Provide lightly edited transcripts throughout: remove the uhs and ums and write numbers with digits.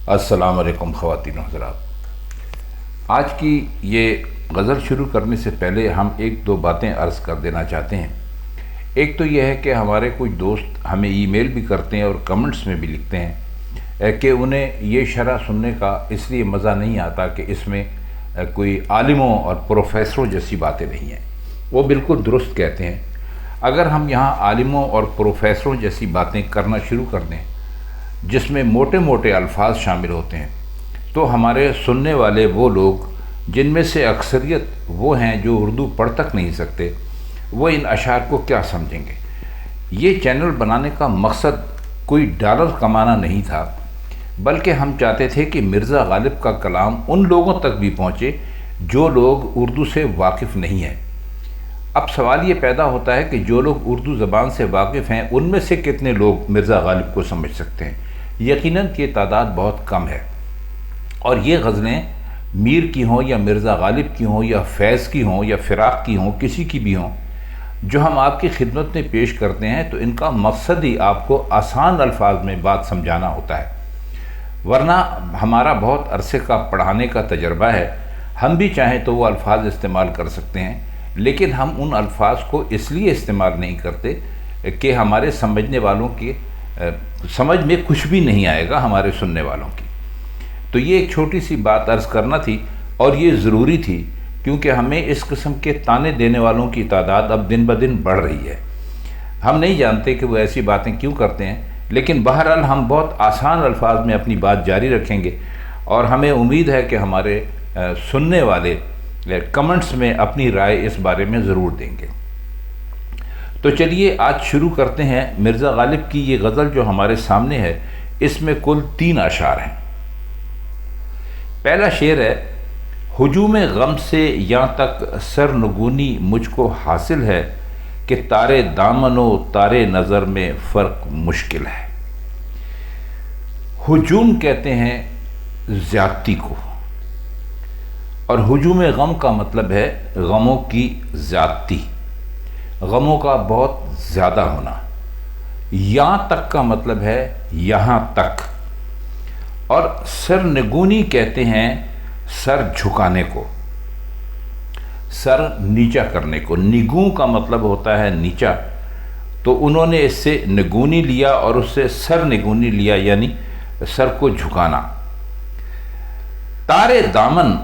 السلام علیکم خواتین و حضرات، آج کی یہ غزل شروع کرنے سے پہلے ہم ایک دو باتیں عرض کر دینا چاہتے ہیں۔ ایک تو یہ ہے کہ ہمارے کچھ دوست ہمیں ای میل بھی کرتے ہیں اور کمنٹس میں بھی لکھتے ہیں کہ انہیں یہ شرح سننے کا اس لیے مزہ نہیں آتا کہ اس میں کوئی عالموں اور پروفیسروں جیسی باتیں نہیں ہیں۔ وہ بالکل درست کہتے ہیں۔ اگر ہم یہاں عالموں اور پروفیسروں جیسی باتیں کرنا شروع کر دیں جس میں موٹے موٹے الفاظ شامل ہوتے ہیں تو ہمارے سننے والے وہ لوگ جن میں سے اکثریت وہ ہیں جو اردو پڑھ تک نہیں سکتے، وہ ان اشعار کو کیا سمجھیں گے۔ یہ چینل بنانے کا مقصد کوئی ڈالر کمانا نہیں تھا، بلکہ ہم چاہتے تھے کہ مرزا غالب کا کلام ان لوگوں تک بھی پہنچے جو لوگ اردو سے واقف نہیں ہیں۔ اب سوال یہ پیدا ہوتا ہے کہ جو لوگ اردو زبان سے واقف ہیں ان میں سے کتنے لوگ مرزا غالب کو سمجھ سکتے ہیں۔ یقیناً یہ تعداد بہت کم ہے، اور یہ غزلیں میر کی ہوں یا مرزا غالب کی ہوں یا فیض کی ہوں یا فراق کی ہوں، کسی کی بھی ہوں، جو ہم آپ کی خدمت میں پیش کرتے ہیں تو ان کا مقصد ہی آپ کو آسان الفاظ میں بات سمجھانا ہوتا ہے۔ ورنہ ہمارا بہت عرصے کا پڑھانے کا تجربہ ہے، ہم بھی چاہیں تو وہ الفاظ استعمال کر سکتے ہیں، لیکن ہم ان الفاظ کو اس لیے استعمال نہیں کرتے کہ ہمارے سمجھنے والوں کی سمجھ میں کچھ بھی نہیں آئے گا ہمارے سننے والوں کی۔ تو یہ ایک چھوٹی سی بات عرض کرنا تھی، اور یہ ضروری تھی کیونکہ ہمیں اس قسم کے طعنے دینے والوں کی تعداد اب دن بدن بڑھ رہی ہے۔ ہم نہیں جانتے کہ وہ ایسی باتیں کیوں کرتے ہیں، لیکن بہرحال ہم بہت آسان الفاظ میں اپنی بات جاری رکھیں گے، اور ہمیں امید ہے کہ ہمارے سننے والے کمنٹس میں اپنی رائے اس بارے میں ضرور دیں گے۔ تو چلیے آج شروع کرتے ہیں۔ مرزا غالب کی یہ غزل جو ہمارے سامنے ہے، اس میں کل 3 اشعار ہیں۔ پہلا شعر ہے: ہجوم غم سے یہاں تک سرنگونی مجھ کو حاصل ہے کہ تارے دامن و تارے نظر میں فرق مشکل ہے۔ ہجوم کہتے ہیں زیادتی کو، اور ہجوم غم کا مطلب ہے غموں کی زیادتی، غموں کا بہت زیادہ ہونا۔ یہاں تک کا مطلب ہے یہاں تک، اور سرنگونی کہتے ہیں سر جھکانے کو، سر نیچا کرنے کو۔ نگوں کا مطلب ہوتا ہے نیچا، تو انہوں نے اس سے نگونی لیا اور اس سے سر نگونی لیا، یعنی سر کو جھکانا۔ تارے دامن،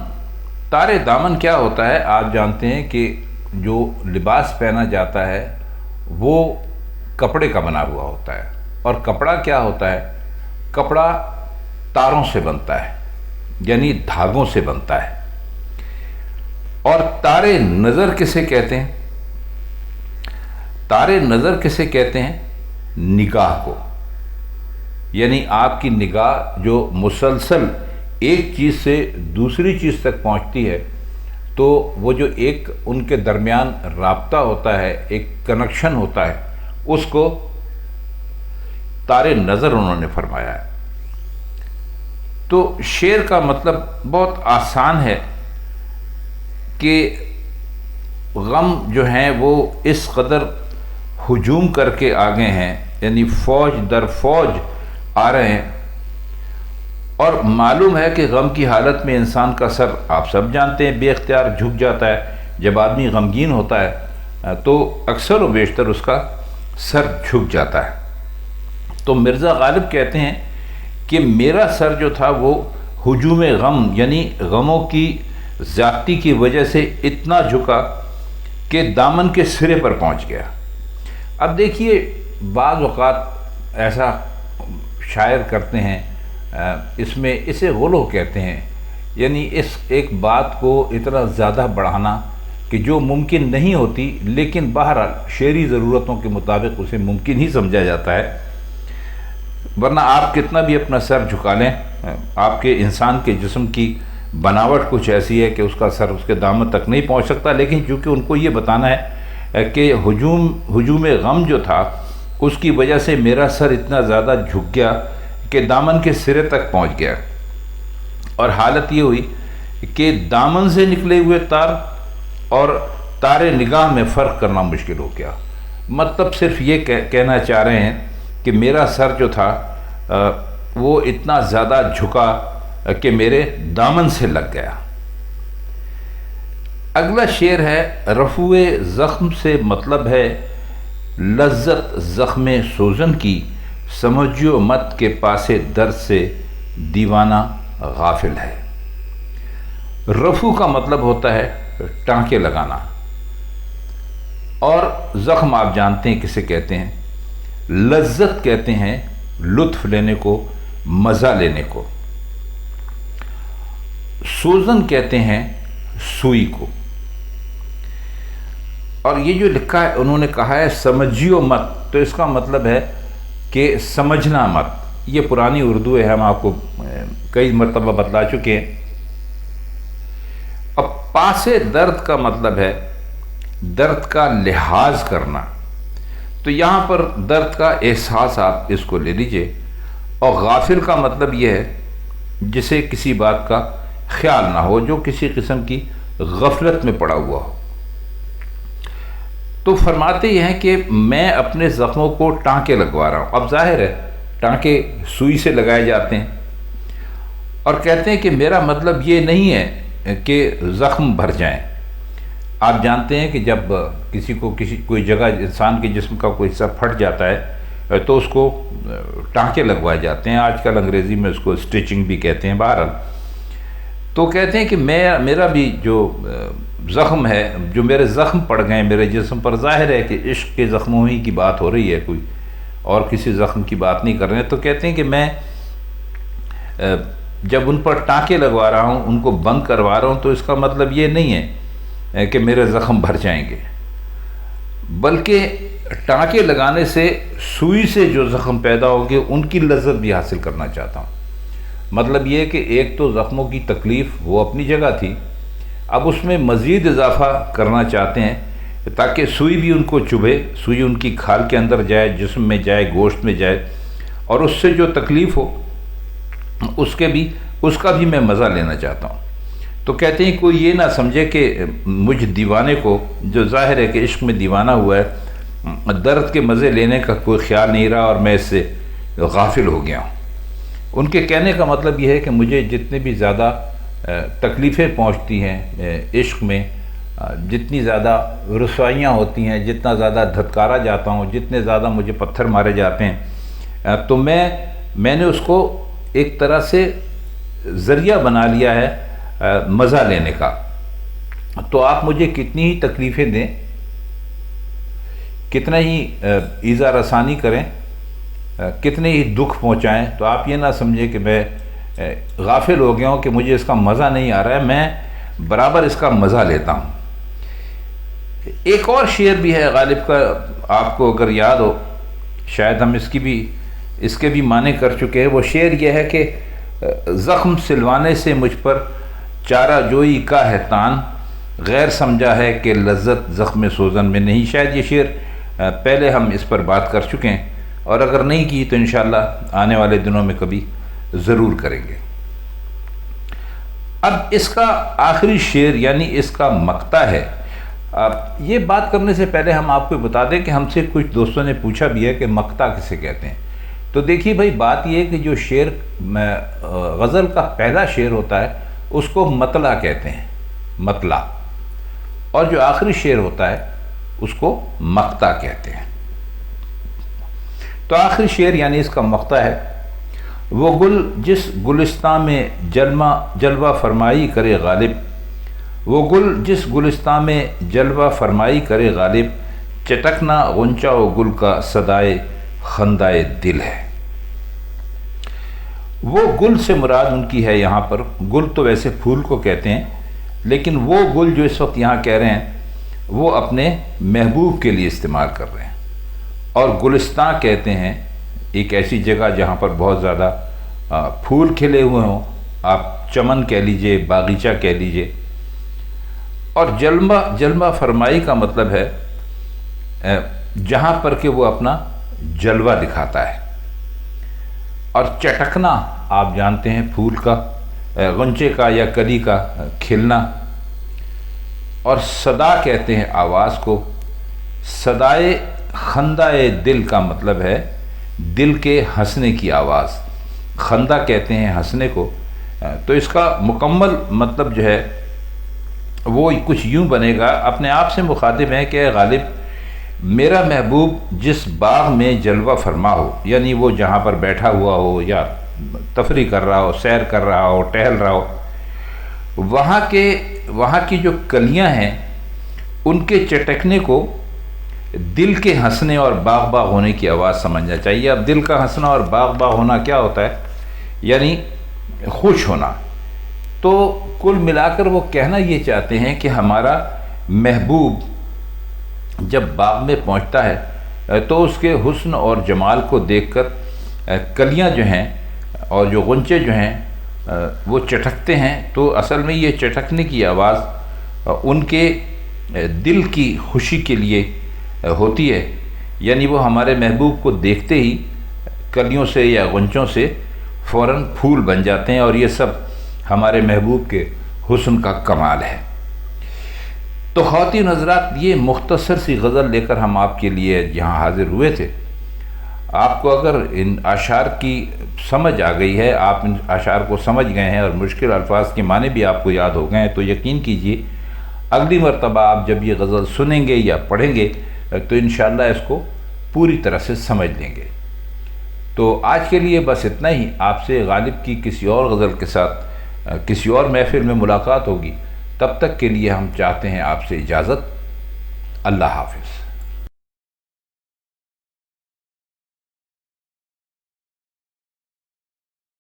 تارے دامن کیا ہوتا ہے؟ آپ جانتے ہیں کہ جو لباس پہنا جاتا ہے وہ کپڑے کا بنا ہوا ہوتا ہے، اور کپڑا کیا ہوتا ہے؟ کپڑا تاروں سے بنتا ہے، یعنی دھاگوں سے بنتا ہے۔ اور تارے نظر کسے کہتے ہیں؟ تارے نظر کسے کہتے ہیں؟ نگاہ کو، یعنی آپ کی نگاہ جو مسلسل ایک چیز سے دوسری چیز تک پہنچتی ہے، تو وہ جو ایک ان کے درمیان رابطہ ہوتا ہے، ایک کنیکشن ہوتا ہے، اس کو تارے نظر انہوں نے فرمایا ہے۔ تو شعر کا مطلب بہت آسان ہے کہ غم جو ہیں وہ اس قدر ہجوم کر کے آگے ہیں، یعنی فوج در فوج آ رہے ہیں، اور معلوم ہے کہ غم کی حالت میں انسان کا سر، آپ سب جانتے ہیں، بے اختیار جھک جاتا ہے۔ جب آدمی غمگین ہوتا ہے تو اکثر و بیشتر اس کا سر جھک جاتا ہے۔ تو مرزا غالب کہتے ہیں کہ میرا سر جو تھا وہ ہجوم غم، یعنی غموں کی زیادتی کی وجہ سے اتنا جھکا کہ دامن کے سرے پر پہنچ گیا۔ اب دیکھیے، بعض اوقات ایسا شاعر کرتے ہیں، اس میں اسے غلو کہتے ہیں، یعنی اس ایک بات کو اتنا زیادہ بڑھانا کہ جو ممکن نہیں ہوتی، لیکن بہرحال شعری ضرورتوں کے مطابق اسے ممکن ہی سمجھا جاتا ہے۔ ورنہ آپ کتنا بھی اپنا سر جھکا لیں، آپ کے انسان کے جسم کی بناوٹ کچھ ایسی ہے کہ اس کا سر اس کے دامن تک نہیں پہنچ سکتا، لیکن چونکہ ان کو یہ بتانا ہے کہ ہجوم غم جو تھا اس کی وجہ سے میرا سر اتنا زیادہ جھک گیا کہ دامن کے سرے تک پہنچ گیا، اور حالت یہ ہوئی کہ دامن سے نکلے ہوئے تار اور تارے نگاہ میں فرق کرنا مشکل ہو گیا۔ مطلب صرف یہ کہنا چاہ رہے ہیں کہ میرا سر جو تھا وہ اتنا زیادہ جھکا کہ میرے دامن سے لگ گیا۔ اگلا شعر ہے رفوع زخم سے مطلب ہے لذت زخم سوزن کی، سمجھو مت کے پاسے درد سے دیوانہ غافل ہے۔ رفو کا مطلب ہوتا ہے ٹانکے لگانا، اور زخم آپ جانتے ہیں کسے کہتے ہیں، لذت کہتے ہیں لطف لینے کو، مزہ لینے کو، سوزن کہتے ہیں سوئی کو۔ اور یہ جو لکھا ہے انہوں نے کہا ہے سمجھیو مت، تو اس کا مطلب ہے کہ سمجھنا مت۔ یہ پرانی اردو ہے، ہم آپ کو کئی مرتبہ بتلا چکے ہیں۔ اب پاسے درد کا مطلب ہے درد کا لحاظ کرنا، تو یہاں پر درد کا احساس آپ اس کو لے لیجئے۔ اور غافل کا مطلب یہ ہے جسے کسی بات کا خیال نہ ہو، جو کسی قسم کی غفلت میں پڑا ہوا ہو۔ تو فرماتے یہ ہیں کہ میں اپنے زخموں کو ٹانکے لگوا رہا ہوں۔ اب ظاہر ہے ٹانکے سوئی سے لگائے جاتے ہیں، اور کہتے ہیں کہ میرا مطلب یہ نہیں ہے کہ زخم بھر جائیں۔ آپ جانتے ہیں کہ جب کوئی جگہ انسان کے جسم کا کوئی حصہ پھٹ جاتا ہے تو اس کو ٹانکے لگوائے جاتے ہیں، آج کل انگریزی میں اس کو اسٹیچنگ بھی کہتے ہیں۔ بہرحال تو کہتے ہیں کہ میرا بھی جو زخم ہے، جو میرے زخم پڑ گئے میرے جسم پر، ظاہر ہے کہ عشق کے زخموں ہی کی بات ہو رہی ہے، کوئی اور کسی زخم کی بات نہیں کر رہے ہیں۔ تو کہتے ہیں کہ میں جب ان پر ٹانکے لگوا رہا ہوں، ان کو بند کروا رہا ہوں، تو اس کا مطلب یہ نہیں ہے کہ میرے زخم بھر جائیں گے، بلکہ ٹانکے لگانے سے سوئی سے جو زخم پیدا ہوگے ان کی لذت بھی حاصل کرنا چاہتا ہوں۔ مطلب یہ کہ ایک تو زخموں کی تکلیف وہ اپنی جگہ تھی، اب اس میں مزید اضافہ کرنا چاہتے ہیں تاکہ سوئی بھی ان کو چبھے، سوئی ان کی کھال کے اندر جائے، جسم میں جائے، گوشت میں جائے، اور اس سے جو تکلیف ہو اس کا بھی میں مزہ لینا چاہتا ہوں۔ تو کہتے ہیں کوئی یہ نہ سمجھے کہ مجھ دیوانے کو، جو ظاہر ہے کہ عشق میں دیوانہ ہوا ہے، درد کے مزے لینے کا کوئی خیال نہیں رہا اور میں اس سے غافل ہو گیا ہوں۔ ان کے کہنے کا مطلب یہ ہے کہ مجھے جتنے بھی زیادہ تکلیفیں پہنچتی ہیں عشق میں، جتنی زیادہ رسوائیاں ہوتی ہیں، جتنا زیادہ دھتکارا جاتا ہوں، جتنے زیادہ مجھے پتھر مارے جاتے ہیں، تو میں نے اس کو ایک طرح سے ذریعہ بنا لیا ہے مزہ لینے کا۔ تو آپ مجھے کتنی ہی تکلیفیں دیں، کتنا ہی ایذا رسانی کریں، کتنے ہی دکھ پہنچائیں، تو آپ یہ نہ سمجھیں کہ میں غافل ہو گیا ہوں کہ مجھے اس کا مزہ نہیں آ رہا ہے، میں برابر اس کا مزہ لیتا ہوں۔ ایک اور شعر بھی ہے غالب کا، آپ کو اگر یاد ہو، شاید ہم اس کے بھی معنی کر چکے ہیں۔ وہ شعر یہ ہے کہ زخم سلوانے سے مجھ پر چارہ جوئی کا ہے تان، غیر سمجھا ہے کہ لذت زخم سوزن میں نہیں۔ شاید یہ شعر پہلے ہم اس پر بات کر چکے ہیں، اور اگر نہیں کی تو انشاءاللہ آنے والے دنوں میں کبھی ضرور کریں گے۔ اب اس کا آخری شعر یعنی اس کا مقطع ہے۔ یہ بات کرنے سے پہلے ہم آپ کو بتا دیں کہ ہم سے کچھ دوستوں نے پوچھا بھی ہے کہ مقطع کسے کہتے ہیں۔ تو دیکھیے بھائی، بات یہ ہے کہ جو شعر غزل کا پہلا شعر ہوتا ہے اس کو مطلع کہتے ہیں، مطلع، اور جو آخری شعر ہوتا ہے اس کو مقطع کہتے ہیں۔ تو آخری شعر یعنی اس کا مقطع ہے، وہ گل جس گلستان میں جلوہ فرمائی کرے غالب، وہ گل جس گلستان میں جلوہ فرمائی کرے غالب، چٹکنا غنچہ و گل کا صدائے خندائے دل ہے۔ وہ گل سے مراد ان کی ہے یہاں پر، گل تو ویسے پھول کو کہتے ہیں، لیکن وہ گل جو اس وقت یہاں کہہ رہے ہیں وہ اپنے محبوب کے لیے استعمال کر رہے ہیں۔ اور گلستان کہتے ہیں ایک ایسی جگہ جہاں پر بہت زیادہ پھول کھلے ہوئے ہوں، آپ چمن کہہ لیجئے، باغیچہ کہہ لیجئے۔ اور جلوہ فرمائی کا مطلب ہے جہاں پر کہ وہ اپنا جلوہ دکھاتا ہے۔ اور چٹکنا آپ جانتے ہیں پھول کا، غنچے کا یا کلی کا کھلنا۔ اور صدا کہتے ہیں آواز کو، صدائے خندائے دل کا مطلب ہے دل کے ہنسنے کی آواز۔ خندہ کہتے ہیں ہنسنے کو، تو اس کا مکمل مطلب جو ہے وہ کچھ یوں بنے گا، اپنے آپ سے مخاطب ہے کہ اے غالب، میرا محبوب جس باغ میں جلوہ فرما ہو، یعنی وہ جہاں پر بیٹھا ہوا ہو یا تفریح کر رہا ہو، سیر کر رہا ہو، ٹہل رہا ہو، وہاں کی جو کلیاں ہیں ان کے چٹکنے کو دل کے ہنسنے اور باغ باغ ہونے کی آواز سمجھنا چاہیے۔ اب دل کا ہنسنا اور باغ باغ ہونا کیا ہوتا ہے؟ یعنی خوش ہونا۔ تو کل ملا کر وہ کہنا یہ چاہتے ہیں کہ ہمارا محبوب جب باغ میں پہنچتا ہے تو اس کے حسن اور جمال کو دیکھ کر کلیاں جو ہیں اور جو غنچے جو ہیں وہ چٹکتے ہیں، تو اصل میں یہ چٹکنے کی آواز ان کے دل کی خوشی کے لیے ہوتی ہے، یعنی وہ ہمارے محبوب کو دیکھتے ہی کلیوں سے یا غنچوں سے فوراً پھول بن جاتے ہیں، اور یہ سب ہمارے محبوب کے حسن کا کمال ہے۔ تو خواتین حضرات، یہ مختصر سی غزل لے کر ہم آپ کے لیے یہاں حاضر ہوئے تھے۔ آپ کو اگر ان اشعار کی سمجھ آ گئی ہے، آپ ان اشعار کو سمجھ گئے ہیں اور مشکل الفاظ کے معنی بھی آپ کو یاد ہو گئے ہیں، تو یقین کیجئے اگلی مرتبہ آپ جب یہ غزل سنیں گے یا پڑھیں گے تو انشاءاللہ اس کو پوری طرح سے سمجھ لیں گے۔ تو آج کے لیے بس اتنا ہی۔ آپ سے غالب کی کسی اور غزل کے ساتھ کسی اور محفل میں ملاقات ہوگی، تب تک کے لیے ہم چاہتے ہیں آپ سے اجازت۔ اللہ حافظ۔